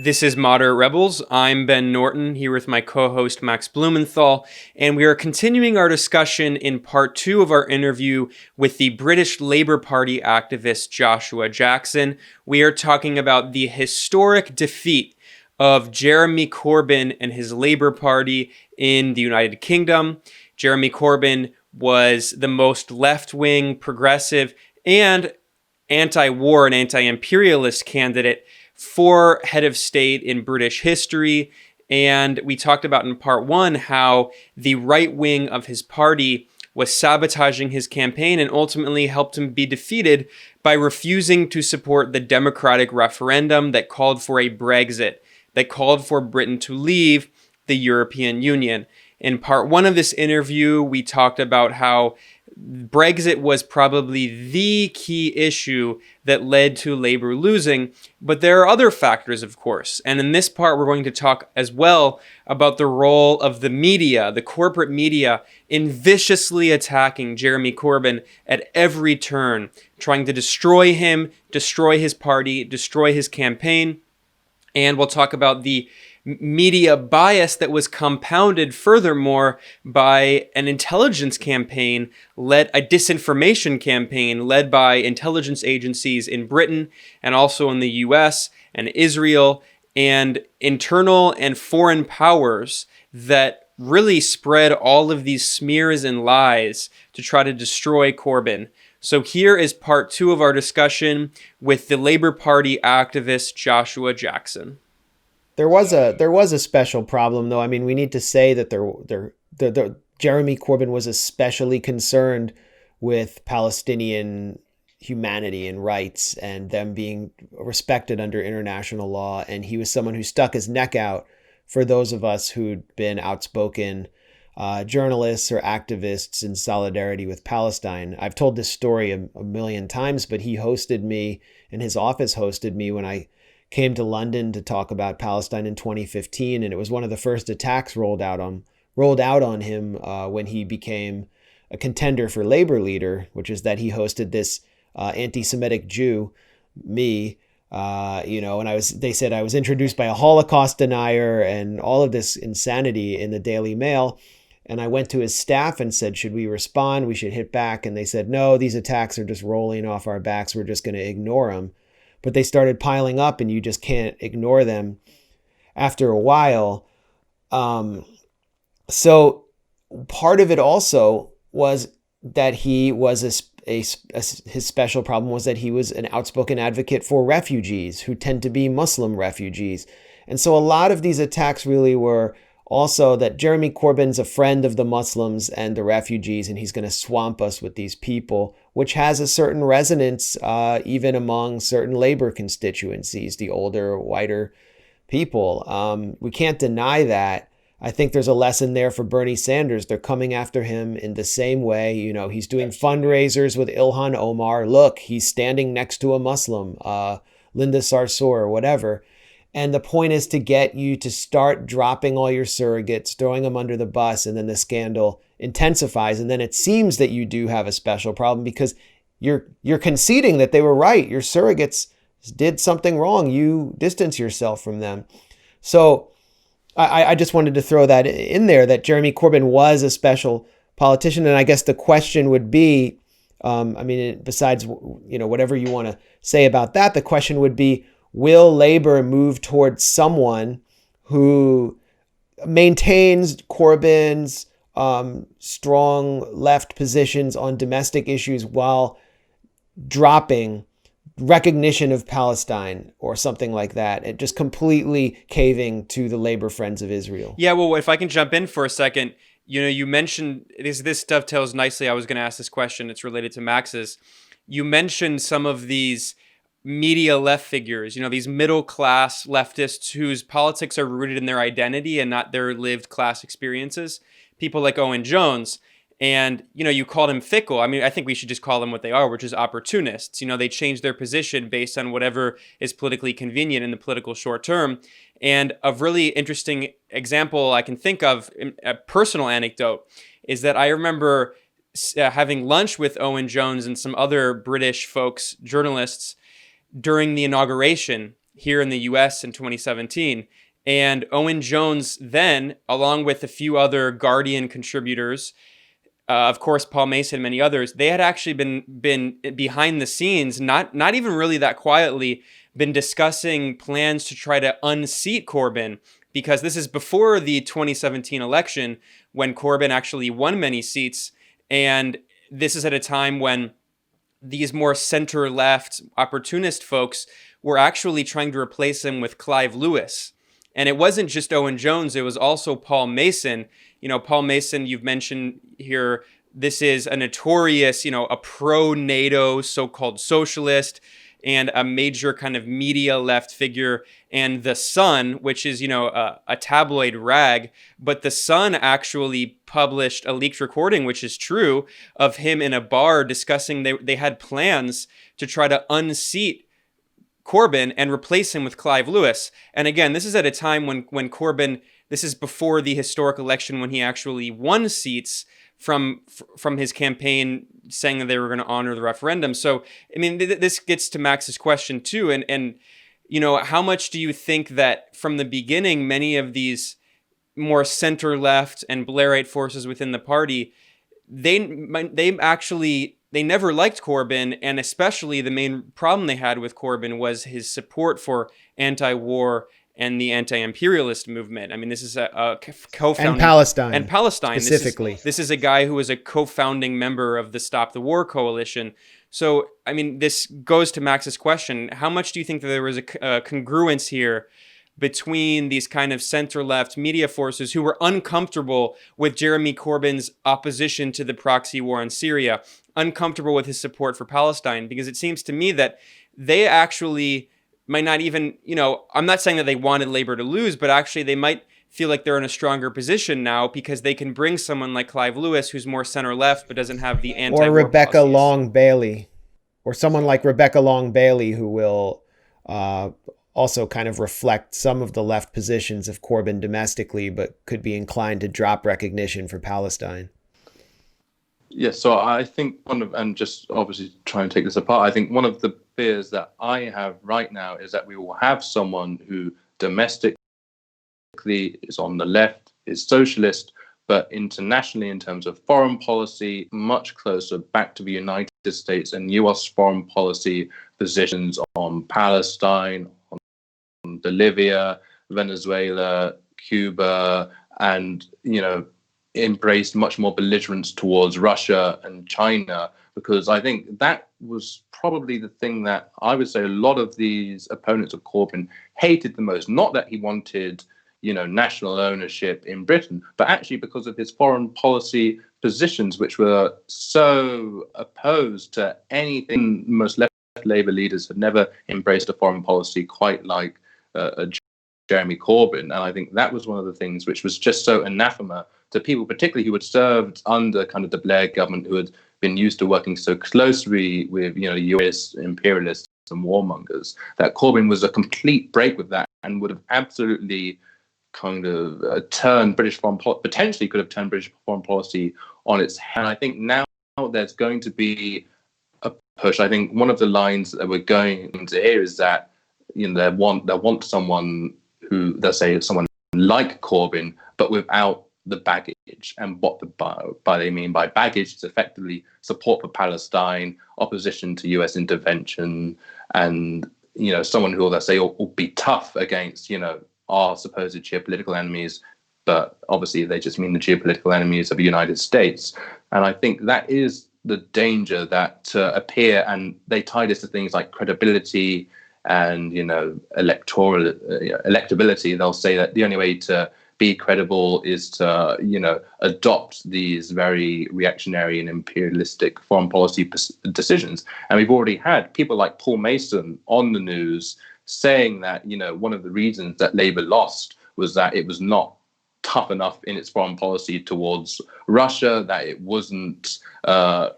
This is Moderate Rebels. I'm Ben Norton, here with my co-host Max Blumenthal, and we are continuing our discussion in part 2 of our interview with the British Labour Party activist Joshua Jackson. We are talking about the historic defeat of Jeremy Corbyn and his Labour Party in the United Kingdom. Jeremy Corbyn was the most left-wing, progressive, and anti-war and anti-imperialist candidate for head of state in British history. And we talked about in part 1 how the right wing of his party was sabotaging his campaign and ultimately helped him be defeated by refusing to support the democratic referendum that called for a Brexit, that called for Britain to leave the European Union. In part 1 of this interview, we talked about how Brexit was probably the key issue that led to Labour losing, but there are other factors, of course. And in this part, we're going to talk as well about the role of the media, the corporate media, in viciously attacking Jeremy Corbyn at every turn, trying to destroy him, destroy his party, destroy his campaign. And we'll talk about the media bias that was compounded furthermore by an intelligence campaign, a disinformation campaign led by intelligence agencies in Britain and also in the US and Israel, and internal and foreign powers that really spread all of these smears and lies to try to destroy Corbyn. So here is part 2 of our discussion with the Labour Party activist Joshua Jackson. There was a special problem, though. I mean, we need to say that Jeremy Corbyn was especially concerned with Palestinian humanity and rights and them being respected under international law. And he was someone who stuck his neck out for those of us who'd been outspoken journalists or activists in solidarity with Palestine. I've told this story a million times, but he hosted me, and his office hosted me when I came to London to talk about Palestine in 2015, and it was one of the first attacks rolled out on him when he became a contender for Labour leader, which is that he hosted this anti-Semitic Jew, me, and they said I was introduced by a Holocaust denier and all of this insanity in the Daily Mail. And I went to his staff and said, should we respond? We should hit back. And they said, no, these attacks are just rolling off our backs. We're just going to ignore them. But they started piling up, and you just can't ignore them after a while. So part of it also was that he was his special problem was that he was an outspoken advocate for refugees who tend to be Muslim refugees. And so a lot of these attacks really were also that Jeremy Corbyn's a friend of the Muslims and the refugees, and he's going to swamp us with these people, which has a certain resonance even among certain Labour constituencies, the older, whiter people. We can't deny that. I think there's a lesson there for Bernie Sanders. They're coming after him in the same way. You know, he's doing fundraisers with Ilhan Omar. Look, he's standing next to a Muslim, Linda Sarsour or whatever. And the point is to get you to start dropping all your surrogates, throwing them under the bus, and then the scandal intensifies. And then it seems that you do have a special problem because you're conceding that they were right. Your surrogates did something wrong. You distance yourself from them. So I just wanted to throw that in there, that Jeremy Corbyn was a special politician. And I guess the question would be, besides, whatever you want to say about that, the question would be, will Labour move towards someone who maintains Corbyn's strong left positions on domestic issues while dropping recognition of Palestine or something like that, and just completely caving to the Labour Friends of Israel? Yeah, well, if I can jump in for a second, you mentioned, this dovetails nicely. I was going to ask this question. It's related to Max's. You mentioned some of these media left figures, these middle-class leftists whose politics are rooted in their identity and not their lived class experiences. People like Owen Jones. And, you called him fickle. I mean, I think we should just call them what they are, which is opportunists. They change their position based on whatever is politically convenient in the political short term. And a really interesting example I can think of, a personal anecdote, is that I remember having lunch with Owen Jones and some other British folks, journalists, during the inauguration here in the US in 2017. And Owen Jones then, along with a few other Guardian contributors, of course, Paul Mason, many others, they had actually been behind the scenes, not even really that quietly, been discussing plans to try to unseat Corbyn, because this is before the 2017 election when Corbyn actually won many seats. And this is at a time when these more center-left opportunist folks were actually trying to replace him with Clive Lewis. And it wasn't just Owen Jones, it was also Paul Mason. Paul Mason, you've mentioned here, this is a notorious, a pro-NATO so-called socialist and a major kind of media left figure. And The Sun, which is, a tabloid rag, but The Sun actually published a leaked recording, which is true, of him in a bar discussing they had plans to try to unseat Corbyn and replace him with Clive Lewis. And again, this is at a time when Corbyn, this is before the historic election when he actually won seats from his campaign saying that they were going to honor the referendum. So, I mean, this gets to Max's question too. And how much do you think that from the beginning, many of these more center-left and Blairite forces within the party, they never liked Corbyn, and especially the main problem they had with Corbyn was his support for anti-war and the anti-imperialist movement. I mean, this is a co-founding... And Palestine. Specifically. This is a guy who was a co-founding member of the Stop the War coalition. So, I mean, this goes to Max's question. How much do you think that there was a congruence here between these kind of center-left media forces who were uncomfortable with Jeremy Corbyn's opposition to the proxy war in Syria, uncomfortable with his support for Palestine? Because it seems to me that they actually might not even, I'm not saying that they wanted Labour to lose, but actually they might feel like they're in a stronger position now because they can bring someone like Clive Lewis, who's more center-left but doesn't have the anti-war Or Rebecca policies. Long Bailey, or someone like Rebecca Long Bailey, who will also kind of reflect some of the left positions of Corbyn domestically, but could be inclined to drop recognition for Palestine. Yes, so I think and just obviously try and take this apart, I think one of the fears that I have right now is that we will have someone who domestically is on the left, is socialist, but internationally in terms of foreign policy, much closer back to the United States and US foreign policy positions on Palestine, on Bolivia, Venezuela, Cuba, and, embraced much more belligerence towards Russia and China, because I think that was probably the thing that I would say a lot of these opponents of Corbyn hated the most. Not that he wanted, national ownership in Britain, but actually because of his foreign policy positions, which were so opposed to anything. Most left Labour leaders had never embraced a foreign policy quite like Jeremy Corbyn. And I think that was one of the things which was just so anathema to people, particularly who had served under kind of the Blair government, who had been used to working so closely with, US imperialists and warmongers, that Corbyn was a complete break with that and would have absolutely kind of turned British foreign policy, potentially could have turned British foreign policy on its head. And I think now there's going to be a push. I think one of the lines that we're going to hear is that, they want someone who, let's say, someone like Corbyn, but without the baggage. And what they mean by baggage is effectively support for Palestine, opposition to US intervention, and someone who, let's say, will be tough against our supposed geopolitical enemies, but obviously they just mean the geopolitical enemies of the United States. And I think that is the danger that appear, and they tie this to things like credibility and electoral electability. They'll say that the only way to be credible is to adopt these very reactionary and imperialistic foreign policy decisions. And we've already had people like Paul Mason on the news saying that one of the reasons that Labour lost was that it was not tough enough in its foreign policy towards Russia, that it wasn't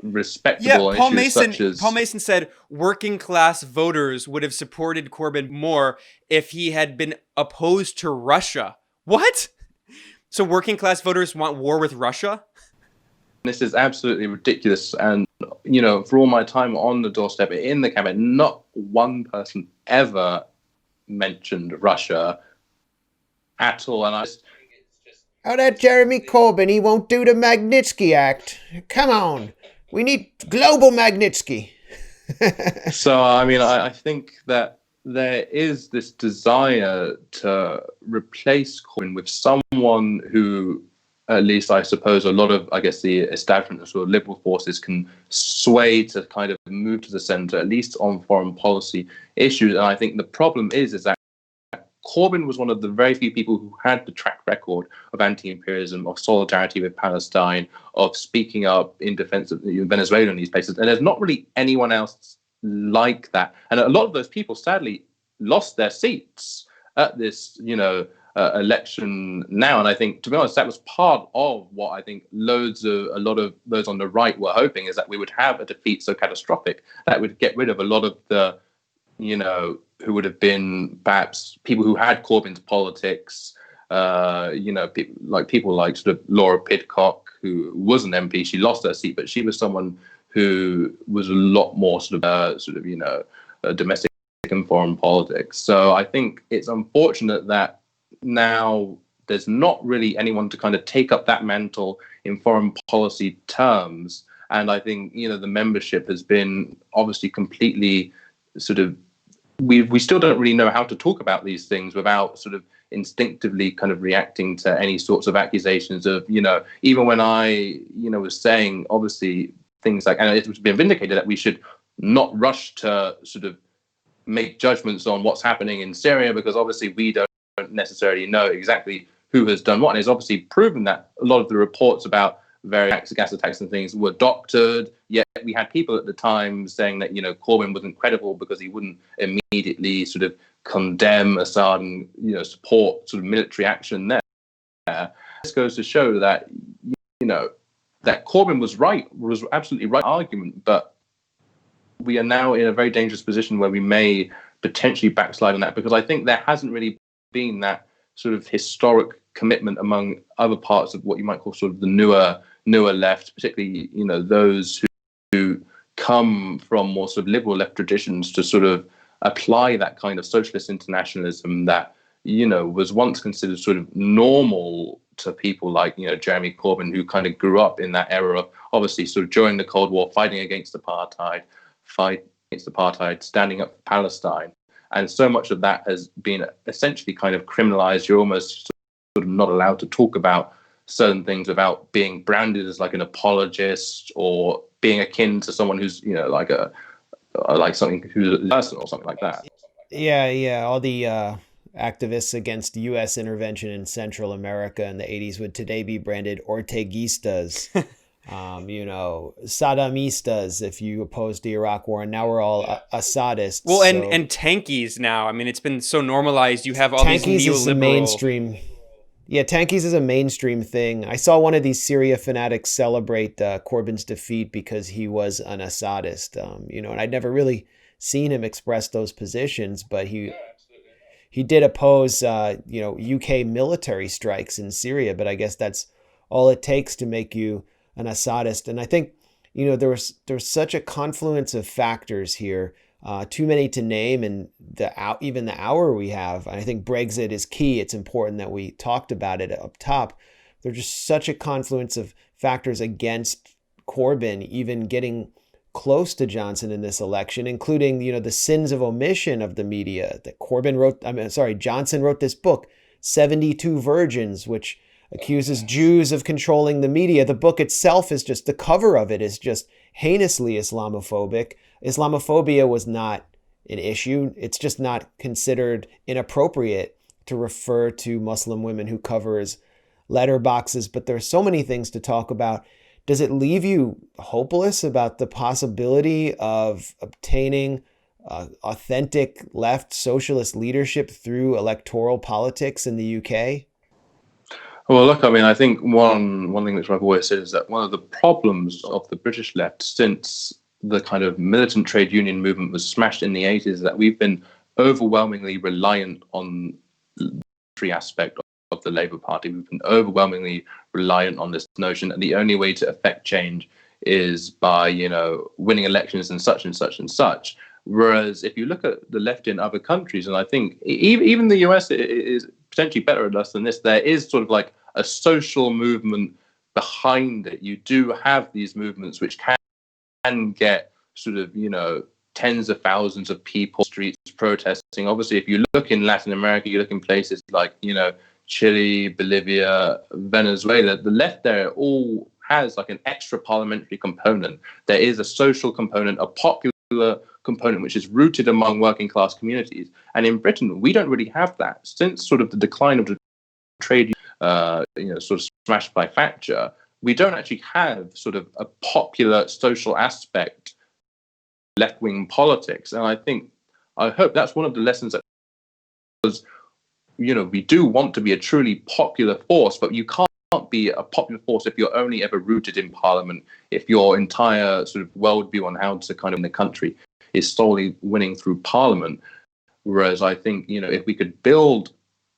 respectable. Yeah, Paul Mason said working class voters would have supported Corbyn more if he had been opposed to Russia. What? So working class voters want war with Russia? This is absolutely ridiculous. And, for all my time on the doorstep in the cabinet, not one person ever mentioned Russia at all. And Oh, that Jeremy Corbyn, he won't do the Magnitsky Act. Come on. We need global Magnitsky. So, I mean, I think that there is this desire to replace Corbyn with someone who, at least I suppose, a lot of, I guess, the establishment of sort of liberal forces can sway to kind of move to the centre, at least on foreign policy issues. And I think the problem is that Corbyn was one of the very few people who had the track record of anti-imperialism, of solidarity with Palestine, of speaking up in defense of Venezuela and these places. And there's not really anyone else like that. And a lot of those people, sadly, lost their seats at this, election now. And I think, to be honest, that was part of what I think a lot of those on the right were hoping, is that we would have a defeat so catastrophic that would get rid of a lot of the, who would have been perhaps people who had Corbyn's politics, people like sort of Laura Pidcock, who was an MP. She lost her seat, but she was someone who was a lot more domestic and foreign politics. So I think it's unfortunate that now there's not really anyone to kind of take up that mantle in foreign policy terms. And I think, the membership has been obviously completely sort of, we still don't really know how to talk about these things without sort of instinctively kind of reacting to any sorts of accusations of, even when I, was saying obviously things like, and it's been vindicated that we should not rush to sort of make judgments on what's happening in Syria, because obviously we don't necessarily know exactly who has done what. And it's obviously proven that a lot of the reports about various gas attacks and things were doctored, yet we had people at the time saying that, Corbyn wasn't credible because he wouldn't immediately sort of condemn Assad and, support sort of military action there. This goes to show that, that Corbyn was right, was absolutely right argument, but we are now in a very dangerous position where we may potentially backslide on that, because I think there hasn't really been that sort of historic commitment among other parts of what you might call sort of the newer left, particularly, those who come from more sort of liberal left traditions, to sort of apply that kind of socialist internationalism that, was once considered sort of normal to people like, Jeremy Corbyn, who kind of grew up in that era, obviously sort of during the Cold War, fighting against apartheid, standing up for Palestine. And so much of that has been essentially kind of criminalized. You're almost sort of not allowed to talk about certain things without being branded as like an apologist, or being akin to someone who's, like something who's a person or something like that. Yeah. All the activists against U.S. intervention in Central America in the 80s would today be branded Orteguistas, Saddamistas if you oppose the Iraq War, and now we're all Assadists. Well, and tankies now. I mean, it's been so normalized. You have all these neoliberal... Is a mainstream. Yeah, tankies is a mainstream thing. I saw one of these Syria fanatics celebrate Corbyn's defeat because he was an Assadist, and I'd never really seen him express those positions, but he did oppose, UK military strikes in Syria, but I guess that's all it takes to make you an Assadist. And I think, there's such a confluence of factors here, too many to name, and even the hour we have. And I think Brexit is key. It's important that we talked about it up top. There's just such a confluence of factors against Corbyn even getting close to Johnson in this election, including, the sins of omission of the media that Johnson wrote this book, 72 Virgins, which accuses Jews of controlling the media. The book itself is just, the cover of it is just heinously Islamophobic. Islamophobia was not an issue. It's just not considered inappropriate to refer to Muslim women who cover as letterboxes. But there's so many things to talk about. Does it leave you hopeless about the possibility of obtaining authentic left socialist leadership through electoral politics in the UK? Well, look, I mean, I think one thing which I've always said is that one of the problems of the British left since the kind of militant trade union movement was smashed in the 80s is that we've been overwhelmingly reliant on the free aspect of the Labour Party. We've been overwhelmingly reliant on this notion that the only way to affect change is by, winning elections and such and such and such. Whereas if you look at the left in other countries, and I think even the US is potentially better at us than this, there is sort of like a social movement behind it. You do have these movements which can get sort of, tens of thousands of people streets protesting. Obviously, if you look in Latin America, you look in places like, Chile, Bolivia, Venezuela, the left there all has like an extra parliamentary component. There is a social component, a popular component, which is rooted among working class communities. And in Britain, we don't really have that. Since sort of the decline of the trade, sort of smashed by Thatcher, we don't actually have sort of a popular social aspect left-wing politics. And I hope that's one of the lessons that was, we do want to be a truly popular force, but you can't be a popular force if you're only ever rooted in parliament, if your entire sort of worldview on how to kind of in the country is solely winning through parliament. Whereas I think, if we could build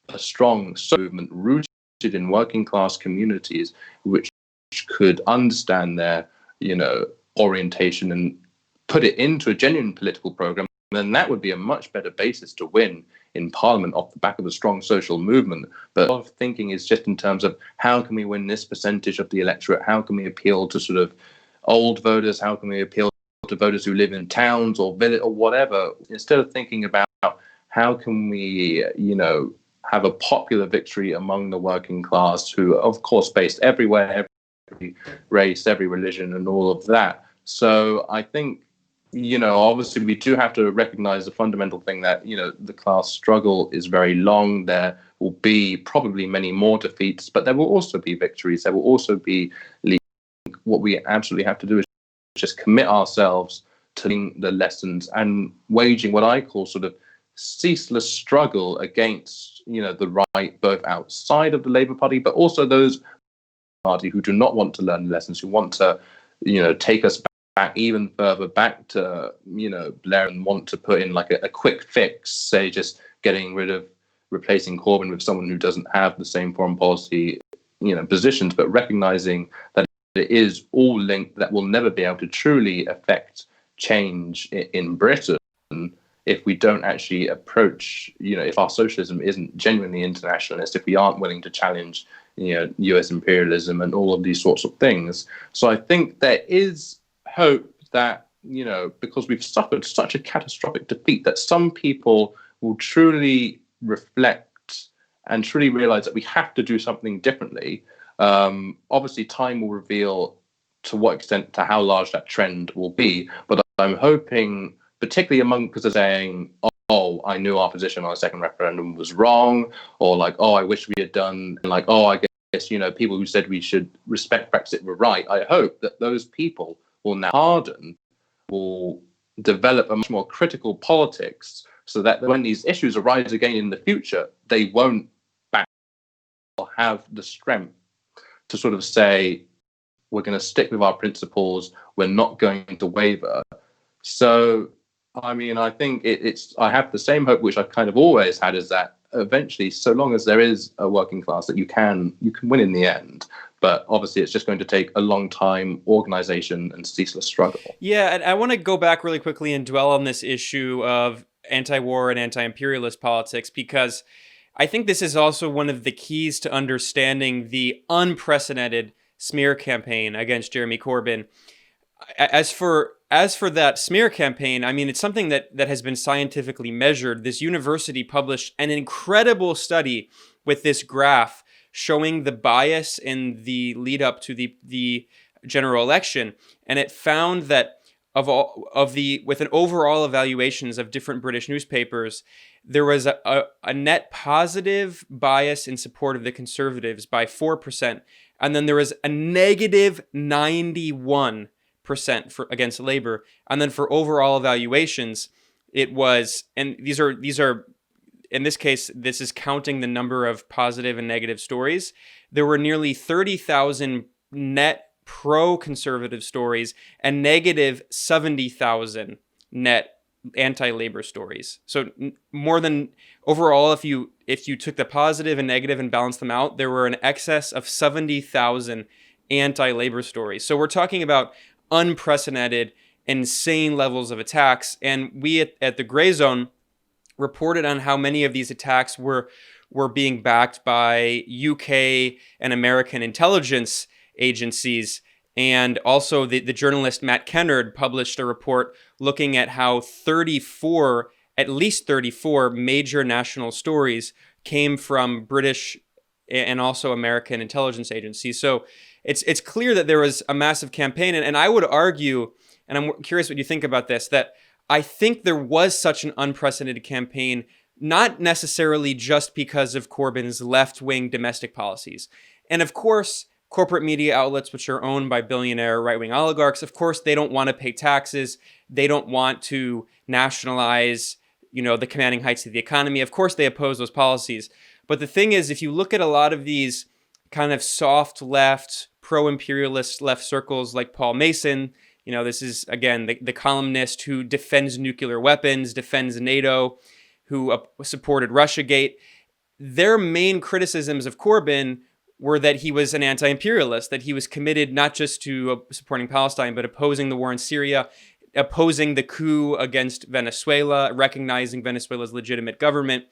a strong movement rooted in working class communities, which could understand their, orientation and put it into a genuine political program, then that would be a much better basis to win in parliament off the back of a strong social movement. But a lot of thinking is just in terms of how can we win this percentage of the electorate? How can we appeal to sort of old voters? How can we appeal to voters who live in towns or village or whatever? Instead of thinking about how can we, have a popular victory among the working class, who are, of course, based everywhere, every race, every religion, and all of that. So I think, obviously we do have to recognize the fundamental thing that, the class struggle is very long. There will be probably many more defeats, but there will also be victories. There will also be leads. What we absolutely have to do is just commit ourselves to the lessons and waging what I call sort of ceaseless struggle against, the right, both outside of the Labour Party, but also those party who do not want to learn the lessons, who want to, take us back even further back to, Blair, and want to put in like a quick fix, say just replacing Corbyn with someone who doesn't have the same foreign policy, positions, but recognizing that it is all linked, that will never be able to truly affect change in Britain if we don't actually approach, if our socialism isn't genuinely internationalist, if we aren't willing to challenge, US imperialism and all of these sorts of things. So I think there is hope that, because we've suffered such a catastrophic defeat, that some people will truly reflect and truly realize that we have to do something differently. Obviously, time will reveal to what extent, to how large that trend will be. But I'm hoping, particularly among, because they're saying, oh, I knew our position on the second referendum was wrong, or like, oh, I wish we had done, and like, oh, I guess, people who said we should respect Brexit were right. I hope that those people will now harden, will develop a much more critical politics, so that when these issues arise again in the future, they won't back or have the strength to sort of say, we're going to stick with our principles, we're not going to waver. So, I mean, I think I have the same hope, which I've kind of always had, is that eventually, so long as there is a working class, that you can win in the end. But obviously, it's just going to take a long time, organization, and ceaseless struggle. Yeah, and I want to go back really quickly and dwell on this issue of anti-war and anti-imperialist politics, because I think this is also one of the keys to understanding the unprecedented smear campaign against Jeremy Corbyn. As for that smear campaign, I mean, it's something that has been scientifically measured. This university published an incredible study with this graph showing the bias in the lead up to the general election, and it found that with an overall evaluations of different British newspapers, there was a net positive bias in support of the Conservatives by 4%, and then there was a negative 91% against Labour, and then for overall evaluations, it was, and these are in this case, this is counting the number of positive and negative stories. There were nearly 30,000 net pro-conservative stories and negative 70,000 net anti-Labour stories. So more than overall, if you took the positive and negative and balanced them out, there were an excess of 70,000 anti-Labour stories. So we're talking about unprecedented insane levels of attacks. And we at the Gray Zone reported on how many of these attacks were being backed by UK and American intelligence agencies. And also the journalist Matt Kennard published a report looking at how at least 34 major national stories came from British and also American intelligence agencies. So it's clear that there was a massive campaign. And I would argue, and I'm curious what you think about this, that I think there was such an unprecedented campaign, not necessarily just because of Corbyn's left-wing domestic policies. And of course, corporate media outlets, which are owned by billionaire right-wing oligarchs, of course, they don't want to pay taxes. They don't want to nationalize, the commanding heights of the economy. Of course, they oppose those policies. But the thing is, if you look at a lot of these kind of soft left, pro-imperialist left circles like Paul Mason, this is, again, the columnist who defends nuclear weapons, defends NATO, who supported Russiagate. Their main criticisms of Corbyn were that he was an anti-imperialist, that he was committed not just to supporting Palestine, but opposing the war in Syria, opposing the coup against Venezuela, recognizing Venezuela's legitimate government.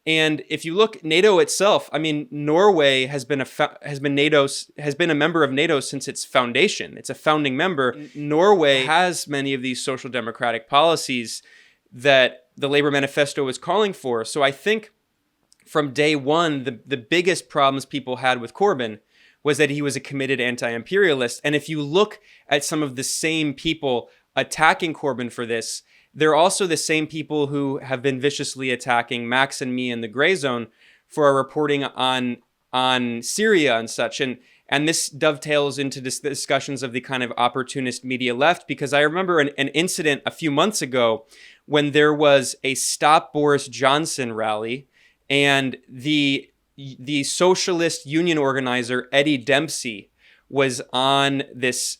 And if you look, NATO itself, Norway has been a member of NATO since its foundation. It's a founding member. Norway has many of these social democratic policies that the Labour Manifesto was calling for. So I think from day one, the biggest problems people had with Corbyn was that he was a committed anti-imperialist. And if you look at some of the same people attacking Corbyn for this, they're also the same people who have been viciously attacking Max and me in the Gray Zone for our reporting on Syria and such. And this dovetails into discussions of the kind of opportunist media left, because I remember an incident a few months ago when there was a Stop Boris Johnson rally, and the socialist union organizer Eddie Dempsey was on this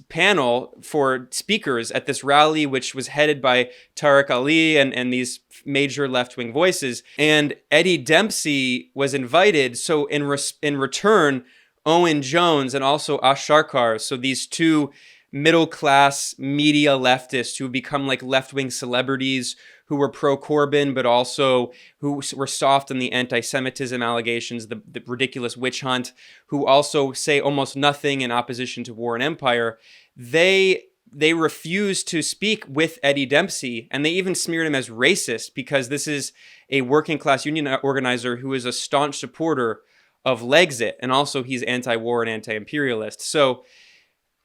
panel for speakers at this rally, which was headed by Tariq Ali and these major left-wing voices. And Eddie Dempsey was invited. So in return, Owen Jones and also Ash Sharkar, so these two middle-class media leftists who become like left-wing celebrities, who were pro-Corbyn, but also who were soft on the anti-Semitism allegations, the ridiculous witch hunt, who also say almost nothing in opposition to war and empire. They refused to speak with Eddie Dempsey, and they even smeared him as racist because this is a working-class union organizer who is a staunch supporter of Lexit, and also he's anti-war and anti-imperialist. So,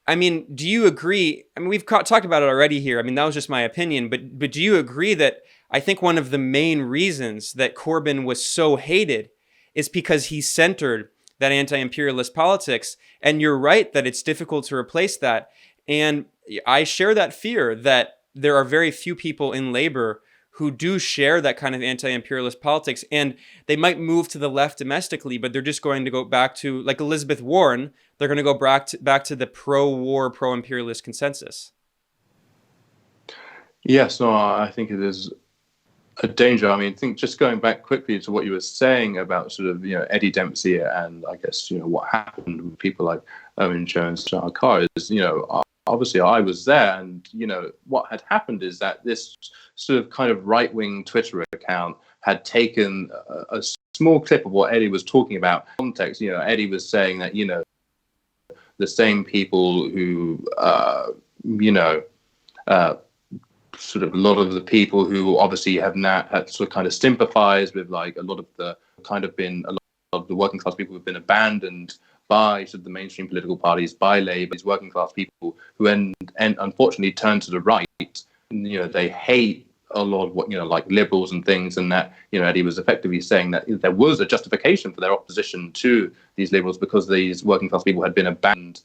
do you agree? We've talked about it already here. That was just my opinion, but do you agree that I think one of the main reasons that Corbyn was so hated is because he centered that anti-imperialist politics? And you're right that it's difficult to replace that. And I share that fear that there are very few people in Labour who do share that kind of anti-imperialist politics, and they might move to the left domestically, but they're just going to go back to, like Elizabeth Warren, they're going to go back to the pro-war, pro-imperialist consensus. Yes, no, I think it is a danger. I think just going back quickly to what you were saying about sort of, Eddie Dempsey and I guess, what happened with people like Owen Jones, Sharkar is, obviously I was there, and, what had happened is that this sort of kind of right-wing Twitter account had taken a small clip of what Eddie was talking about. Context, Eddie was saying that, the same people who, sort of a lot of the people who obviously have now had sort of kind of sympathized with like a lot of the working class people who have been abandoned by sort of the mainstream political parties, by Labour, these working class people who and unfortunately turn to the right. They hate a lot of what, like liberals and things, and that, Eddie was effectively saying that there was a justification for their opposition to these liberals because these working class people had been abandoned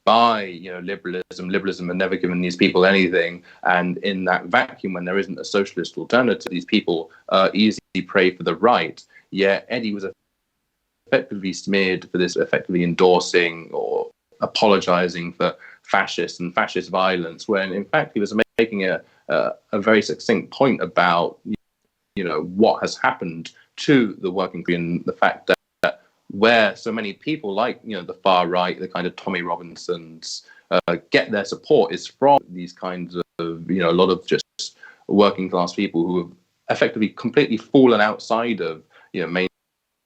by, liberalism. Liberalism had never given these people anything, and in that vacuum, when there isn't a socialist alternative, these people easily pray for the right. Yet Eddie was effectively smeared for this, effectively endorsing or apologizing for fascists and fascist violence, when in fact he was making a very succinct point about what has happened to the working class, and the fact that where so many people like the far right, the kind of Tommy Robinsons, get their support is from these kinds of, a lot of just working class people who have effectively completely fallen outside of,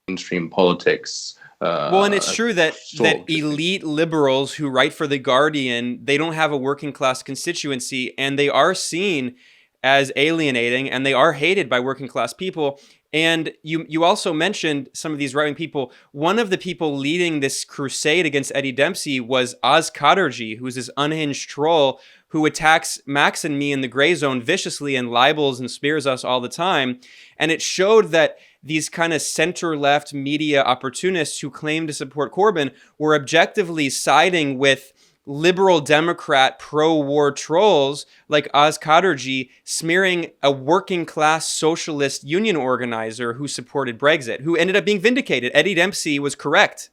mainstream politics. Well, and it's true that sort of elite liberals who write for The Guardian, they don't have a working class constituency, and they are seen as alienating, and they are hated by working class people. And you also mentioned some of these right-wing people. One of the people leading this crusade against Eddie Dempsey was Oz Kaderji, who's this unhinged troll who attacks Max and me in the gray zone viciously and libels and smears us all the time. And it showed that these kind of center-left media opportunists who claim to support Corbyn were objectively siding with liberal Democrat pro-war trolls like Oz Kaderji, smearing a working-class socialist union organizer who supported Brexit, who ended up being vindicated. Eddie Dempsey was correct.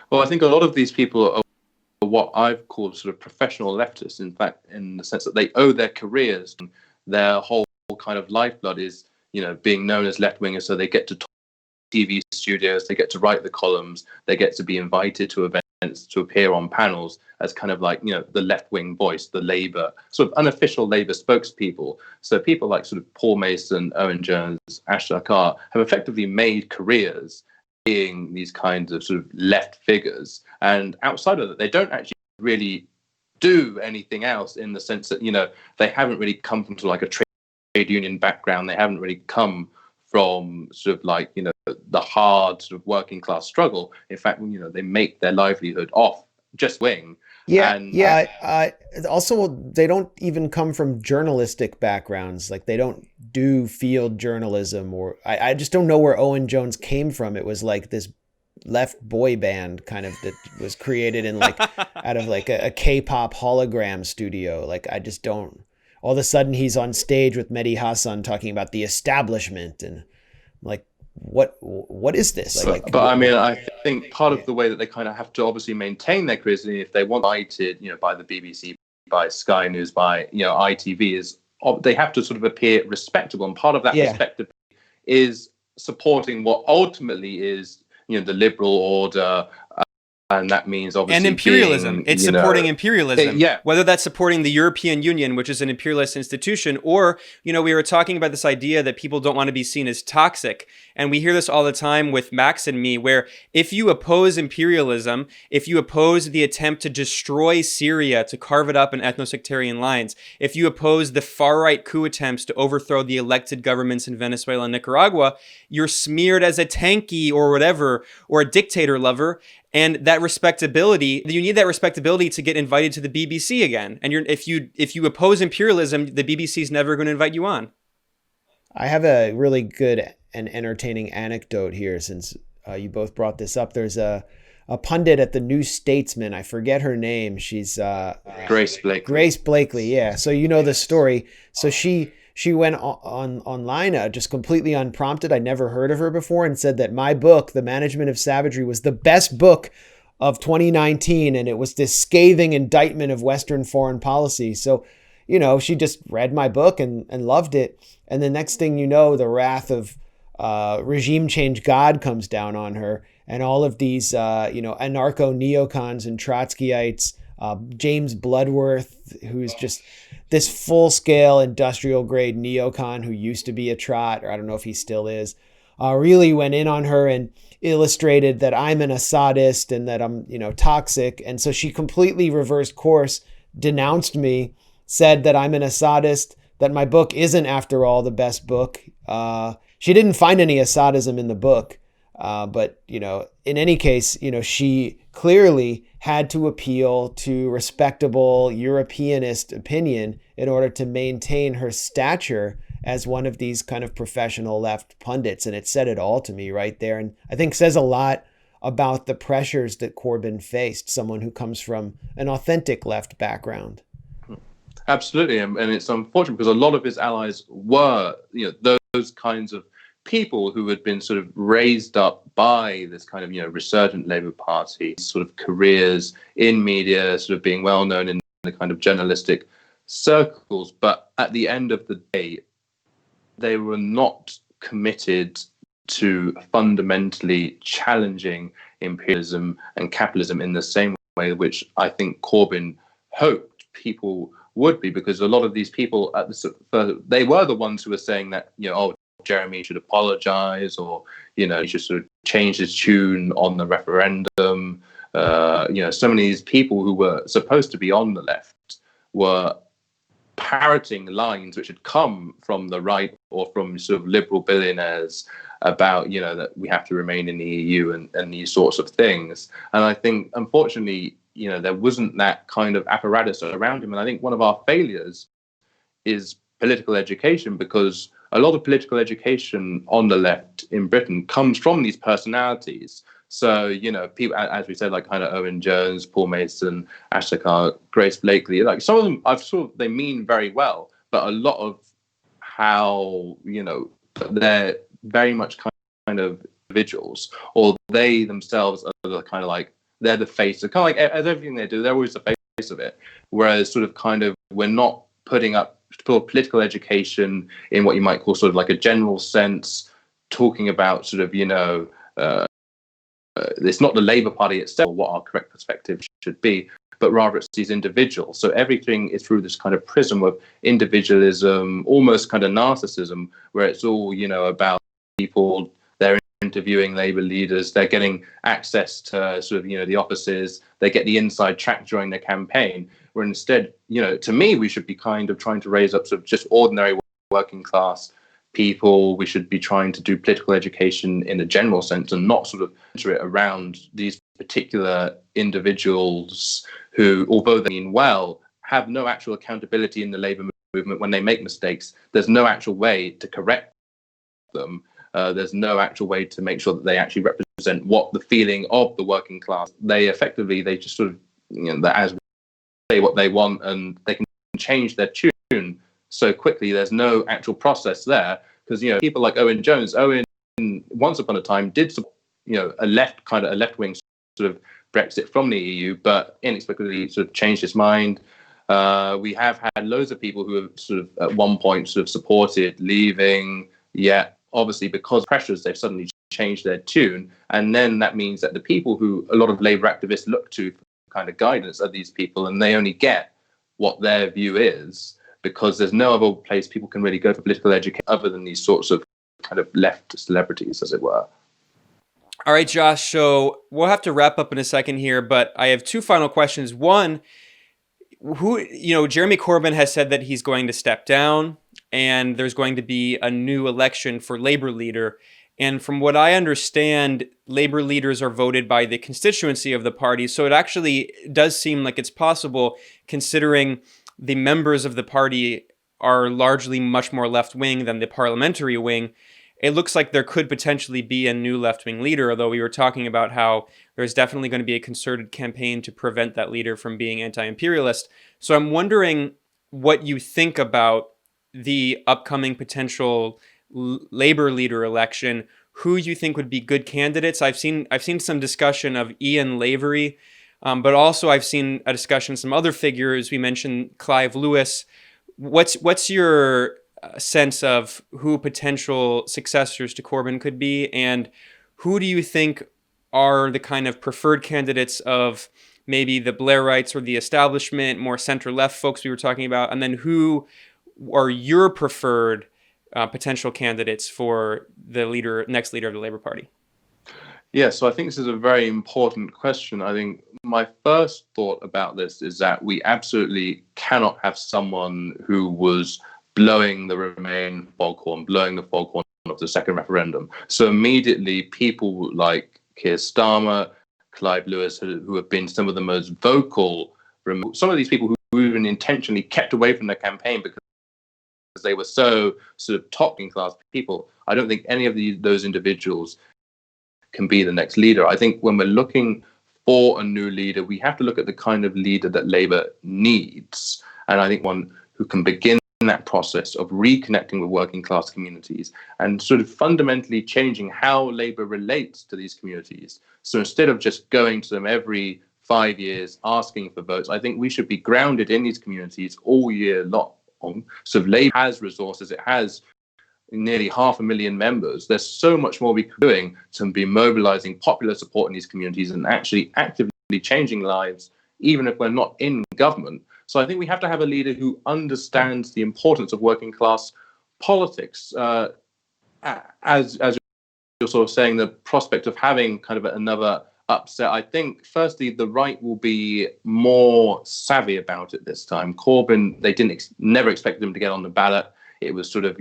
Well, I think a lot of these people are what I've called sort of professional leftists, in fact, in the sense that they owe their careers, their whole kind of lifeblood is, being known as left-wingers, so they get to talk TV studios, they get to write the columns, they get to be invited to events, to appear on panels as kind of like, the left-wing voice, the Labour, sort of unofficial Labour spokespeople. So people like sort of Paul Mason, Owen Jones, Ashtar Carr have effectively made careers being these kinds of sort of left figures. And outside of that, they don't actually really do anything else, in the sense that, they haven't really come from sort of like a trade union background. They haven't really come from sort of like, the hard sort of working class struggle. In fact, they make their livelihood off just wing. Also, they don't even come from journalistic backgrounds. Like, they don't do field journalism, or I just don't know where Owen Jones came from. It was like this left boy band kind of that was created in like out of like a K-pop hologram studio. Like, I just don't. All of a sudden, he's on stage with Mehdi Hasan talking about the establishment, and like, what is this? But I mean, I think part of the way that they kind of have to obviously maintain their careers, if they want invited, by the BBC, by Sky News, by ITV, is they have to sort of appear respectable, and part of that respectability is supporting what ultimately is the liberal order. And that means obviously and imperialism. It's supporting imperialism. Yeah. Whether that's supporting the European Union, which is an imperialist institution, or, we were talking about this idea that people don't want to be seen as toxic. And we hear this all the time with Max and me, where if you oppose imperialism, if you oppose the attempt to destroy Syria, to carve it up in ethno-sectarian lines, if you oppose the far-right coup attempts to overthrow the elected governments in Venezuela and Nicaragua, you're smeared as a tanky or whatever, or a dictator lover. And that respectability, you need that respectability to get invited to the BBC again. And if you oppose imperialism, the BBC is never going to invite you on. I have a really good and entertaining anecdote here, since you both brought this up. There's a pundit at the New Statesman. I forget her name. She's Grace Blakely. Grace Blakely, yeah. So you know the story. So she went online just completely unprompted. I never heard of her before, and said that my book, The Management of Savagery, was the best book of 2019, and it was this scathing indictment of Western foreign policy. So, she just read my book and loved it. And the next thing you know, the wrath of regime change God comes down on her, and all of these, anarcho-neocons and Trotskyites, James Bloodworth, who's just this full-scale industrial-grade neocon who used to be a trot, or I don't know if he still is, really went in on her and illustrated that I'm an Assadist and that I'm, toxic. And so she completely reversed course, denounced me, said that I'm an Assadist, that my book isn't, after all, the best book. She didn't find any Assadism in the book. But, in any case, she clearly had to appeal to respectable Europeanist opinion in order to maintain her stature as one of these kind of professional left pundits. And it said it all to me right there. And I think says a lot about the pressures that Corbyn faced, someone who comes from an authentic left background. Absolutely. And it's unfortunate because a lot of his allies were, those kinds of people who had been sort of raised up by this kind of, resurgent Labour Party, sort of careers in media, sort of being well known in the kind of journalistic circles. But at the end of the day, they were not committed to fundamentally challenging imperialism and capitalism in the same way which I think Corbyn hoped people would be, because a lot of these people they were the ones who were saying that, oh, Jeremy should apologize, or he should sort of change his tune on the referendum. So many of these people who were supposed to be on the left were parroting lines which had come from the right or from sort of liberal billionaires about, that we have to remain in the EU and these sorts of things. And I think, unfortunately, there wasn't that kind of apparatus around him. And I think one of our failures is political education, because a lot of political education on the left in Britain comes from these personalities. So, people, as we said, like kind of Owen Jones, Paul Mason, Ashley Carr, Grace Blakely, like some of them, they mean very well, but a lot of how, they're very much kind of individuals, or they themselves are the kind of like, they're the face of kind of like everything they do, they're always the face of it. Whereas sort of kind of, we're not putting up political education in what you might call sort of like a general sense, talking about sort of, it's not the Labour Party itself, what our correct perspective should be, but rather it's these individuals. So everything is through this kind of prism of individualism, almost kind of narcissism, where it's all, about people, they're interviewing Labour leaders, they're getting access to sort of, the offices, they get the inside track during their campaign, where instead, to me, we should be kind of trying to raise up sort of just ordinary working class people. We should be trying to do political education in a general sense, and not sort of center it around these particular individuals who, although they mean well, have no actual accountability in the Labour movement. When they make mistakes, there's no actual way to correct them. There's no actual way to make sure that they actually represent what the feeling of the working class. They just sort of, as say what they want, and they can change their tune so quickly. There's no actual process there, because people like Owen Jones, once upon a time did support, a left-wing sort of Brexit from the EU, but inexplicably sort of changed his mind. We have had loads of people who have sort of at one point sort of supported leaving, yet obviously because of pressures they've suddenly changed their tune, and then that means that the people who a lot of Labour activists look to for kind of guidance are these people, and they only get what their view is, because there's no other place people can really go for political education other than these sorts of kind of left celebrities, as it were. All right, Josh, so we'll have to wrap up in a second here, but I have two final questions. One, Jeremy Corbyn has said that he's going to step down and there's going to be a new election for Labour leader. And from what I understand, Labour leaders are voted by the constituency of the party. So it actually does seem like it's possible, considering the members of the party are largely much more left-wing than the parliamentary wing. It looks like there could potentially be a new left-wing leader, although we were talking about how there's definitely going to be a concerted campaign to prevent that leader from being anti-imperialist. So I'm wondering what you think about the upcoming potential Labour leader election, who you think would be good candidates. I've seen some discussion of Ian Lavery, but also I've seen a discussion of some other figures. We mentioned Clive Lewis. What's your sense of who potential successors to Corbyn could be, and who do you think are the kind of preferred candidates of maybe the Blairites or the establishment, more center-left folks we were talking about, and then who are your preferred potential candidates for the next leader of the Labour Party? Yeah, so I think this is a very important question. I think my first thought about this is that we absolutely cannot have someone who was blowing the Remain foghorn, blowing the foghorn of the second referendum. So immediately people like Keir Starmer, Clive Lewis, who have been some of the most vocal, some of these people who even intentionally kept away from their campaign because they were so sort of top class people. I don't think any of those individuals can be the next leader. I think when we're looking for a new leader, we have to look at the kind of leader that Labour needs. And I think one who can begin that process of reconnecting with working class communities and sort of fundamentally changing how Labour relates to these communities. So instead of just going to them every 5 years asking for votes, I think we should be grounded in these communities all year long. So if Labour has resources, it has nearly 500,000 members. There's so much more we could be doing to be mobilizing popular support in these communities and actually actively changing lives, even if we're not in government. So I think we have to have a leader who understands the importance of working class politics. As you're sort of saying, the prospect of having kind of another upset, I think, firstly, the right will be more savvy about it this time. Corbyn, they never expected him to get on the ballot. It was sort of,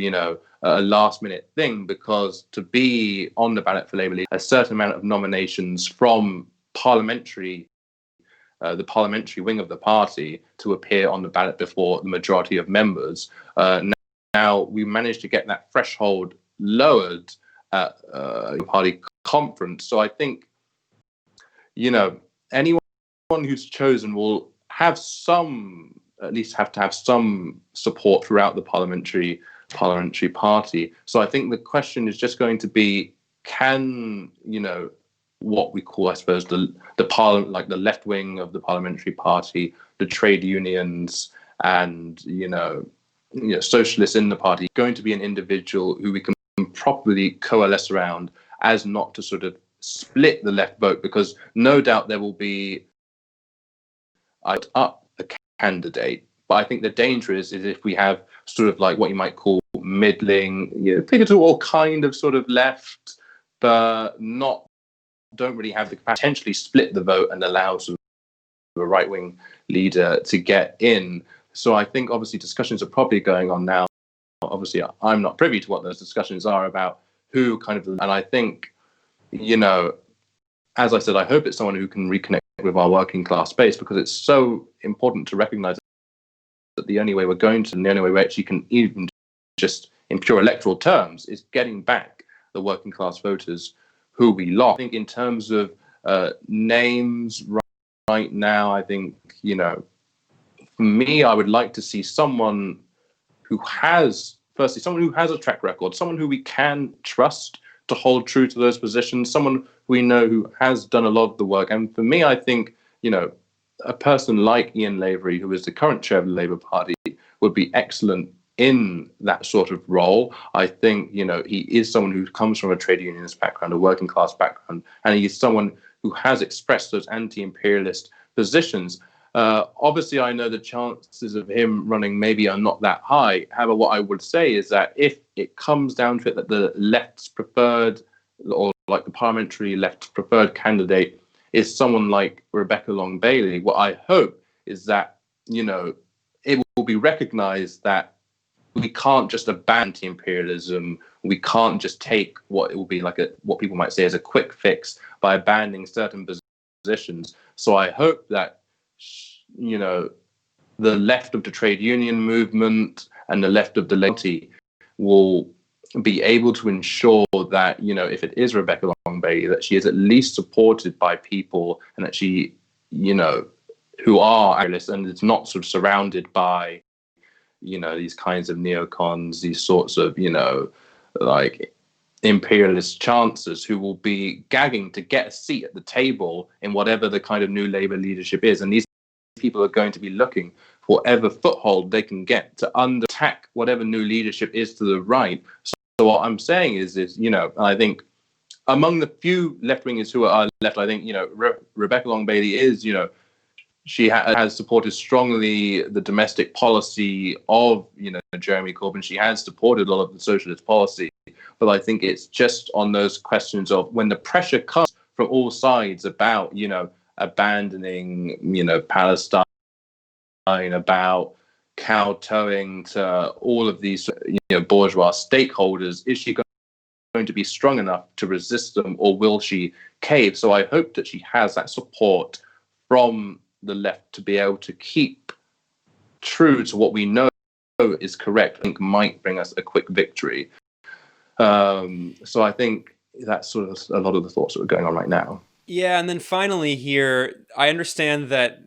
a last minute thing, because to be on the ballot for Labour, a certain amount of nominations from the parliamentary wing of the party to appear on the ballot before the majority of members. Now we managed to get that threshold lowered at the party conference. So I think, anyone who's chosen will have at least have to have some support throughout the parliamentary party. So I think the question is just going to be, can, what we call, I suppose, the parliament, like the left wing of the parliamentary party, the trade unions, and socialists in the party, going to be an individual who we can properly coalesce around, as not to sort of split the left vote, because no doubt there will be up a candidate. But I think the danger is if we have sort of like what you might call middling, pivotal or kind of sort of left, but don't really have the capacity to potentially split the vote and allow sort of a right-wing leader to get in. So I think obviously discussions are probably going on now. Obviously, I'm not privy to what those discussions are about, who kind of, and I think, as I said, I hope it's someone who can reconnect with our working class base, because it's so important to recognize that the only way we're going to, and the only way we actually can, even just in pure electoral terms, is getting back the working class voters who we lost. I think in terms of names right now, I think, for me, I would like to see someone who has, firstly, someone who has a track record, someone who we can trust to hold true to those positions, someone we know who has done a lot of the work. And for me, I think, a person like Ian Lavery, who is the current chair of the Labour Party, would be excellent in that sort of role. I think, he is someone who comes from a trade unionist background, a working class background, and he is someone who has expressed those anti-imperialist positions. Obviously, I know the chances of him running maybe are not that high. However, what I would say is that if it comes down to it that the left's preferred, or like the parliamentary left's preferred candidate is someone like Rebecca Long-Bailey, what I hope is that, it will be recognized that we can't just abandon anti-imperialism. We can't just take what it will be like what people might say as a quick fix by abandoning certain positions. So I hope that, the left of the trade union movement and the left of the party will be able to ensure that, if it is Rebecca Long-Bailey, that she is at least supported by people, and that she, who are imperialists, and it's not sort of surrounded by, these kinds of neocons, these sorts of, like imperialist chancellors who will be gagging to get a seat at the table in whatever the kind of new Labour leadership is. And these people are going to be looking for whatever foothold they can get to attack whatever new leadership is to the right. So what I'm saying is, I think among the few left-wingers who are left, I think, Rebecca Long-Bailey is, she has supported strongly the domestic policy of, Jeremy Corbyn. She has supported a lot of the socialist policy. But I think it's just on those questions of when the pressure comes from all sides about, abandoning, Palestine, about kowtowing to all of these, bourgeois stakeholders, is she going to be strong enough to resist them, or will she cave? So I hope that she has that support from the left to be able to keep true to what we know is correct. I think might bring us a quick victory. So I think that's sort of a lot of the thoughts that are going on right now. Yeah, and then finally here, I understand that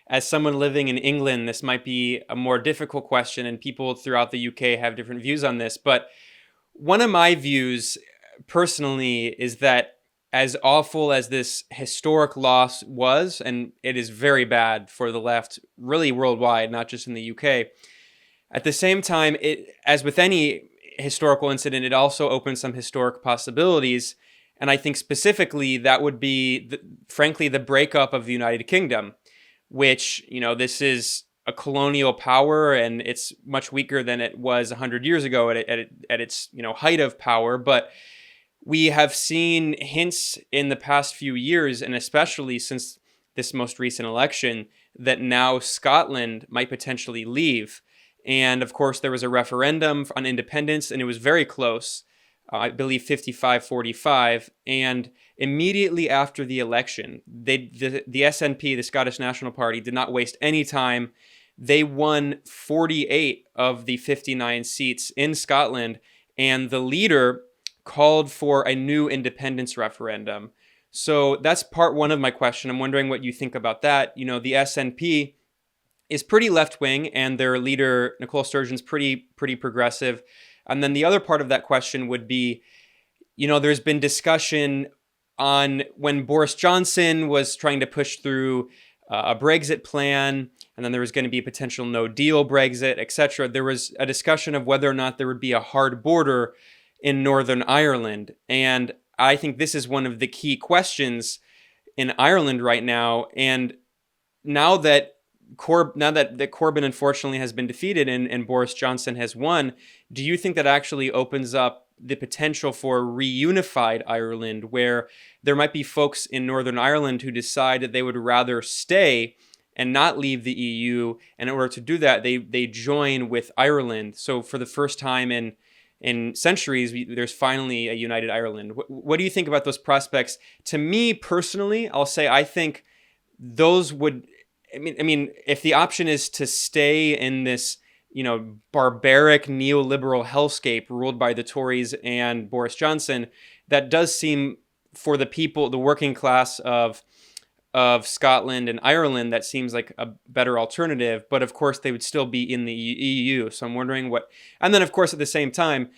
as someone living in England, this might be a more difficult question, and people throughout the UK have different views on this. But one of my views personally is that as awful as this historic loss was, and it is very bad for the left, really worldwide, not just in the UK, at the same time, it, as with any historical incident, it also opens some historic possibilities. And I think specifically that would be, frankly, the breakup of the United Kingdom, which, this is a colonial power and it's much weaker than it was 100 years ago at its, height of power. But we have seen hints in the past few years, and especially since this most recent election, that now Scotland might potentially leave. And of course, there was a referendum on independence, and it was very close. I believe 55-45. And immediately after the election, the SNP, the Scottish National Party, did not waste any time. They won 48 of the 59 seats in Scotland, and the leader called for a new independence referendum. So that's part one of my question. I'm wondering what you think about that. The SNP is pretty left-wing, and their leader, Nicole Sturgeon's pretty progressive. And then the other part of that question would be, there's been discussion on when Boris Johnson was trying to push through a Brexit plan, and then there was going to be a potential no-deal Brexit, etc. There was a discussion of whether or not there would be a hard border in Northern Ireland. And I think this is one of the key questions in Ireland right now. And now that Corbyn unfortunately has been defeated and Boris Johnson has won, do you think that actually opens up the potential for reunified Ireland, where there might be folks in Northern Ireland who decide that they would rather stay and not leave the EU, and in order to do that, they join with Ireland? So for the first time in centuries, there's finally a united Ireland. What do you think about those prospects? To me personally, I'll say I think those would. I mean, if the option is to stay in this, barbaric neoliberal hellscape ruled by the Tories and Boris Johnson, that does seem, for the people, the working class of Scotland and Ireland, that seems like a better alternative. But of course, they would still be in the EU. So I'm wondering what. And then, of course, at the same time,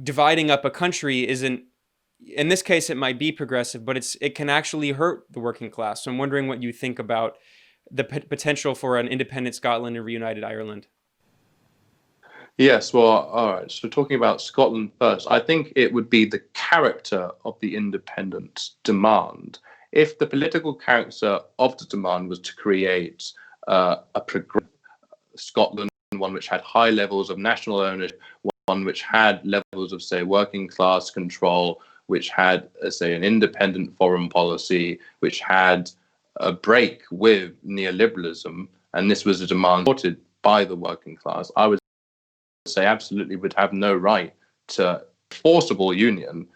dividing up a country isn't. In this case, it might be progressive, but it can actually hurt the working class. So I'm wondering what you think about the potential for an independent Scotland and reunited Ireland. Yes, well, all right. So talking about Scotland first, I think it would be the character of the independent demand. If the political character of the demand was to create a progressive Scotland, one which had high levels of national ownership, one which had levels of, say, working class control, which had, say, an independent foreign policy, which had a break with neoliberalism, and this was a demand supported by the working class, I would say absolutely would have no right to forcible union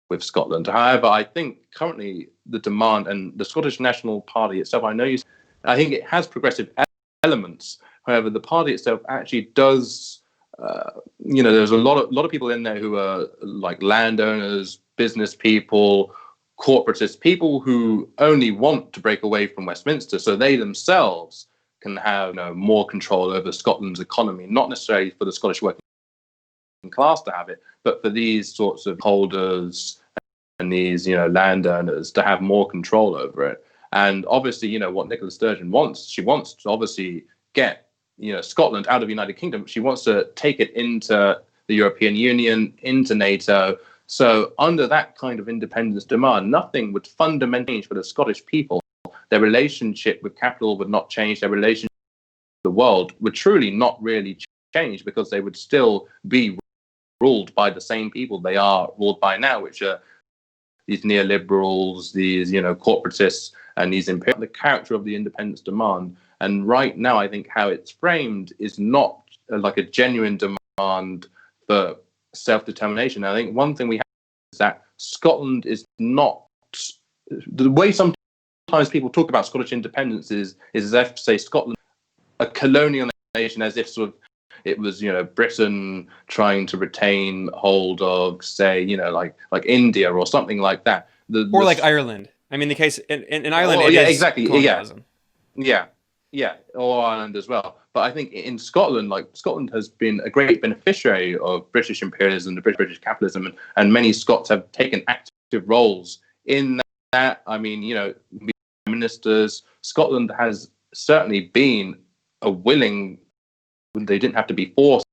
with Scotland. However, I think currently the demand and the Scottish National Party itself, I think it has progressive elements. However, the party itself actually does. There's a lot of people in there who are like landowners, business people, corporatists, people who only want to break away from Westminster so they themselves can have more control over Scotland's economy, not necessarily for the Scottish working class to have it, but for these sorts of holders and these landowners to have more control over it. And obviously, what Nicola Sturgeon wants, she wants to obviously get Scotland out of the United Kingdom. She wants to take it into the European Union, into NATO. So under that kind of independence demand, nothing would fundamentally change for the Scottish people. Their relationship with capital would not change. Their relationship with the world would truly not really change, because they would still be ruled by the same people they are ruled by now, which are these neoliberals, these corporatists, and these the character of the independence demand. And right now, I think how it's framed is not like a genuine demand for self-determination. I think one thing we have is that Scotland is not the way sometimes people talk about Scottish independence is as if, say, Scotland, a colonial nation, as if sort of it was Britain trying to retain hold of, say, like India or something like that. Or like Ireland. I mean, the case in Ireland, it is exactly, colonialism. Yeah, or Ireland as well. But I think in Scotland, Scotland has been a great beneficiary of British imperialism, the British capitalism, and many Scots have taken active roles in that. I mean, ministers. Scotland has certainly been a willing. They didn't have to be forced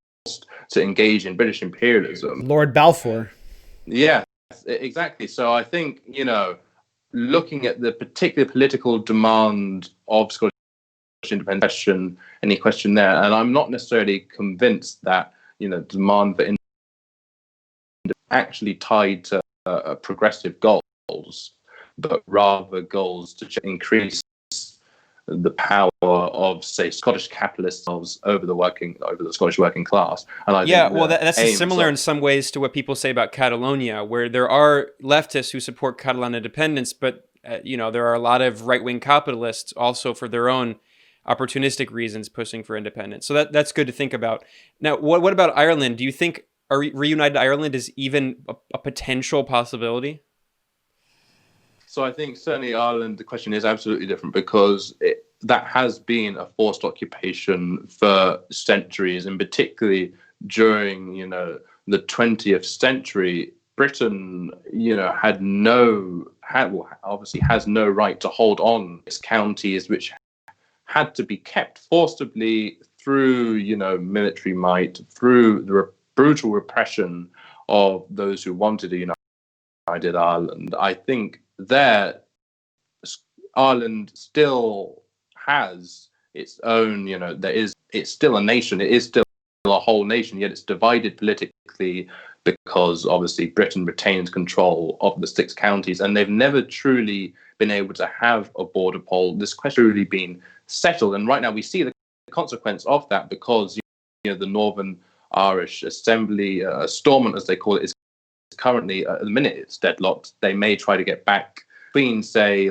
to engage in British imperialism. Lord Balfour. Yeah, exactly. So I think, looking at the particular political demand of Scottish independence question, any question there, and I'm not necessarily convinced that, demand for independence actually tied to progressive goals, but rather goals to increase the power of, say, Scottish capitalists over the Scottish working class. And I think that's similar in some ways to what people say about Catalonia, where there are leftists who support Catalan independence, but there are a lot of right-wing capitalists also for their own opportunistic reasons pushing for independence. So that's good to think about. Now, what about Ireland? Do you think a reunited Ireland is even a potential possibility? So I think certainly Ireland, the question is absolutely different because that has been a forced occupation for centuries, and particularly during, the 20th century, Britain, obviously has no right to hold on its counties, which had to be kept forcibly through, military might, through the brutal repression of those who wanted a united Ireland. I think that Ireland still has its own, it's still a nation, it is still a whole nation, yet it's divided politically because obviously Britain retains control of the 6 counties, and they've never truly been able to have a border poll. This question really been settled, and right now we see the consequence of that because the Northern Irish Assembly, Stormont as they call it, is currently at the minute it's deadlocked. They may try to get back between, say,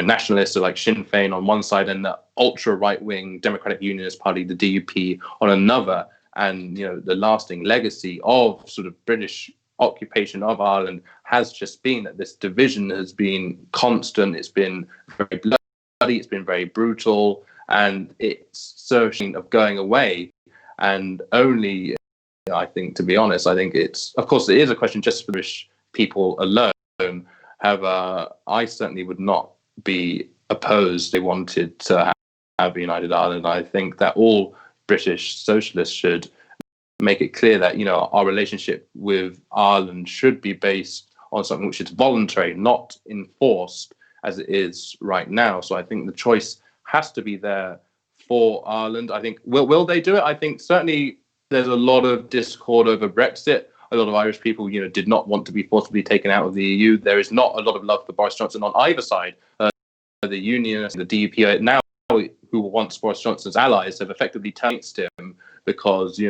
nationalists like Sinn Féin on one side and the ultra right-wing Democratic Unionist Party, the DUP, on another. And the lasting legacy of sort of British occupation of Ireland has just been that this division has been constant. It's been very bloody. It's been very brutal, and it's certain of going away. And only, I think, to be honest, I think it's, of course, it is a question just for British people alone. However, I certainly would not be opposed. They wanted to have a united Ireland. I think that all British socialists should make it clear that, our relationship with Ireland should be based on something which is voluntary, not enforced as it is right now. So I think the choice has to be there for Ireland. I think, will they do it? I think certainly there's a lot of discord over Brexit. A lot of Irish people, did not want to be forcibly taken out of the EU. There is not a lot of love for Boris Johnson on either side. The Unionists, the DUP now, who once Boris Johnson's allies, have effectively turned against him because,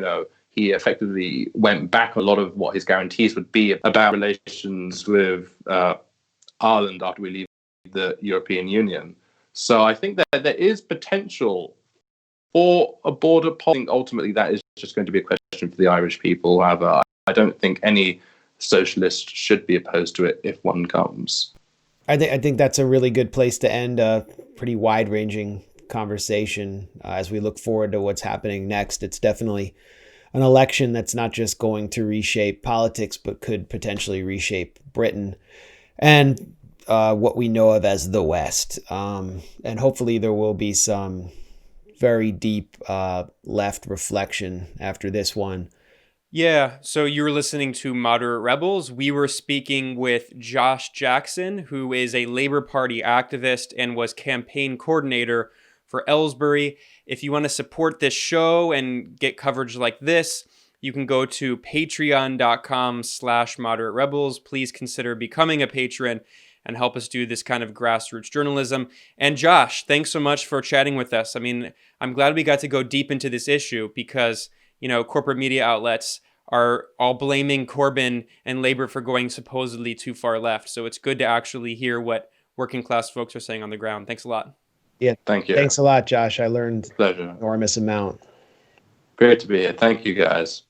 he effectively went back a lot of what his guarantees would be about relations with Ireland after we leave the European Union. So I think that there is potential for a border poll. I think ultimately that is just going to be a question for the Irish people. However, I don't think any socialist should be opposed to it if one comes. I think that's a really good place to end a pretty wide-ranging conversation as we look forward to what's happening next. It's definitely an election that's not just going to reshape politics, but could potentially reshape Britain and what we know of as the West. And hopefully there will be some very deep left reflection after this one. Yeah, so you were listening to Moderate Rebels. We were speaking with Josh Jackson, who is a Labour Party activist and was campaign coordinator for Ellsbury. If you want to support this show and get coverage like this, you can go to patreon.com/Moderate Rebels. Please consider becoming a patron and help us do this kind of grassroots journalism. And Josh, thanks so much for chatting with us. I mean, I'm glad we got to go deep into this issue because corporate media outlets are all blaming Corbyn and Labour for going supposedly too far left. So it's good to actually hear what working class folks are saying on the ground. Thanks a lot. Yeah, thank you. Thanks a lot, Josh. I learned Pleasure. an enormous amount. Great to be here. Thank you, guys.